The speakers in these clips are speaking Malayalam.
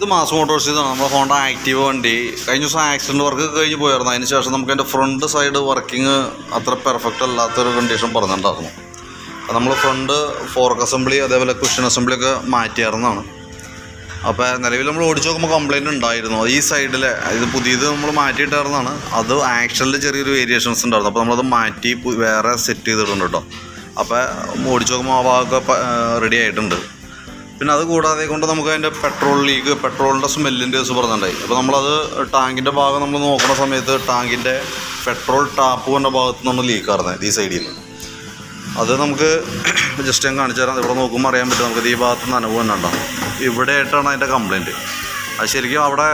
ഇത് മാസ് മോട്ടോഴ്സിൽ നിന്നാണ് നമ്മുടെ ഹോണ്ട ആക്റ്റീവ് വണ്ടി. കഴിഞ്ഞ ദിവസം ആക്സിഡൻറ്റ് വർക്ക് കഴിഞ്ഞ് പോയായിരുന്നു. അതിന് ശേഷം നമുക്ക് അതിൻ്റെ ഫ്രണ്ട് സൈഡ് വർക്കിംഗ് അത്ര പെർഫെക്റ്റ് അല്ലാത്തൊരു കണ്ടീഷൻ പറഞ്ഞിട്ടുണ്ടായിരുന്നു. അപ്പോൾ നമ്മൾ ഫ്രണ്ട് ഫോർക്ക് അസംബ്ലി അതേപോലെ കുഷൻ അസംബ്ലി ഒക്കെ മാറ്റിയായിരുന്നതാണ്. അപ്പോൾ നിലവിൽ നമ്മൾ ഓടിച്ച് നോക്കുമ്പോൾ കംപ്ലയിൻറ്റ് ഉണ്ടായിരുന്നു. ഈ സൈഡിൽ ഇത് പുതിയത് നമ്മൾ മാറ്റിയിട്ടായിരുന്നതാണ്. അത് ആക്ഷനിൽ ചെറിയൊരു വേരിയേഷൻസ് ഉണ്ടായിരുന്നു. അപ്പോൾ നമ്മളത് മാറ്റി വേറെ സെറ്റ് ചെയ്തിട്ടുണ്ട് കേട്ടോ. അപ്പോൾ ഓടിച്ച് നോക്കുമ്പോൾ ആ ഭാഗമൊക്കെ റെഡി ആയിട്ടുണ്ട്. പിന്നെ അത് കൂടാതെ കൊണ്ട് നമുക്ക് അതിൻ്റെ പെട്രോൾ ലീക്ക്, പെട്രോളിൻ്റെ സ്മെല്ലിൻ്റെ കേസ് പറഞ്ഞിട്ടുണ്ടായി. അപ്പോൾ നമ്മളത് ടാങ്കിൻ്റെ ഭാഗം നമ്മൾ നോക്കുന്ന സമയത്ത് ടാങ്കിൻ്റെ പെട്രോൾ ടാപ്പ് കൊണ്ട ഭാഗത്ത് നമ്മൾ ലീക്കാറുന്നത് ഈ സൈഡിൽ നിന്ന്. അത് നമുക്ക് ജസ്റ്റ് ഞാൻ കാണിച്ചു തരാം. ഇവിടെ നോക്കുമ്പോൾ അറിയാൻ പറ്റും നമുക്ക് ഈ ഭാഗത്ത് നനവ് തന്നെ ഉണ്ടാകും. ഇവിടെ ആയിട്ടാണ് അതിൻ്റെ കംപ്ലയിൻറ്റ്. അത് ശരിക്കും അവിടെ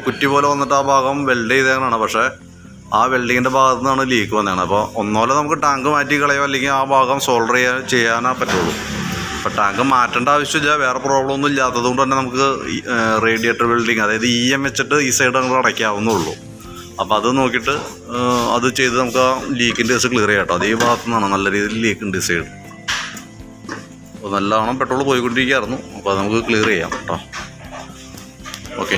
കുറ്റി പോലെ വന്നിട്ട് ആ ഭാഗം വെൽഡ് ചെയ്തതാണ്. പക്ഷേ ആ വെൽഡിങ്ങിൻ്റെ ഭാഗത്തു നിന്നാണ് ലീക്ക് വന്നതാണ്. അപ്പോൾ ഒന്നോലെ നമുക്ക് ടാങ്ക് മാറ്റി കളയോ അല്ലെങ്കിൽ ആ ഭാഗം സോൾഡർ ചെയ്യാനേ പറ്റുള്ളൂ. അപ്പോൾ ടാങ്ക് മാറ്റേണ്ട ആവശ്യമില്ല, വേറെ പ്രോബ്ലം ഒന്നും ഇല്ലാത്തത് കൊണ്ട് തന്നെ നമുക്ക് റേഡിയേറ്റർ വെൽഡിങ്, അതായത് EM വെച്ചിട്ട് ഈ സൈഡ് നമുക്ക് അടയ്ക്കാവുന്നുള്ളൂ. അപ്പോൾ അത് നോക്കിയിട്ട് അത് ചെയ്ത് നമുക്ക് ആ ലീക്കിൻ്റെ കേസ് ക്ലിയർ ചെയ്യാം കേട്ടോ. അത് ഈ ഭാഗത്തു നിന്നാണ് നല്ല രീതിയിൽ ലീക്ക് ഉണ്ട് ഈ സൈഡ്. അപ്പോൾ നല്ലവണ്ണം പെട്രോൾ പോയിക്കൊണ്ടിരിക്കുകയായിരുന്നു. അപ്പോൾ അത് നമുക്ക് ക്ലിയർ ചെയ്യാം കേട്ടോ. ഓക്കെ.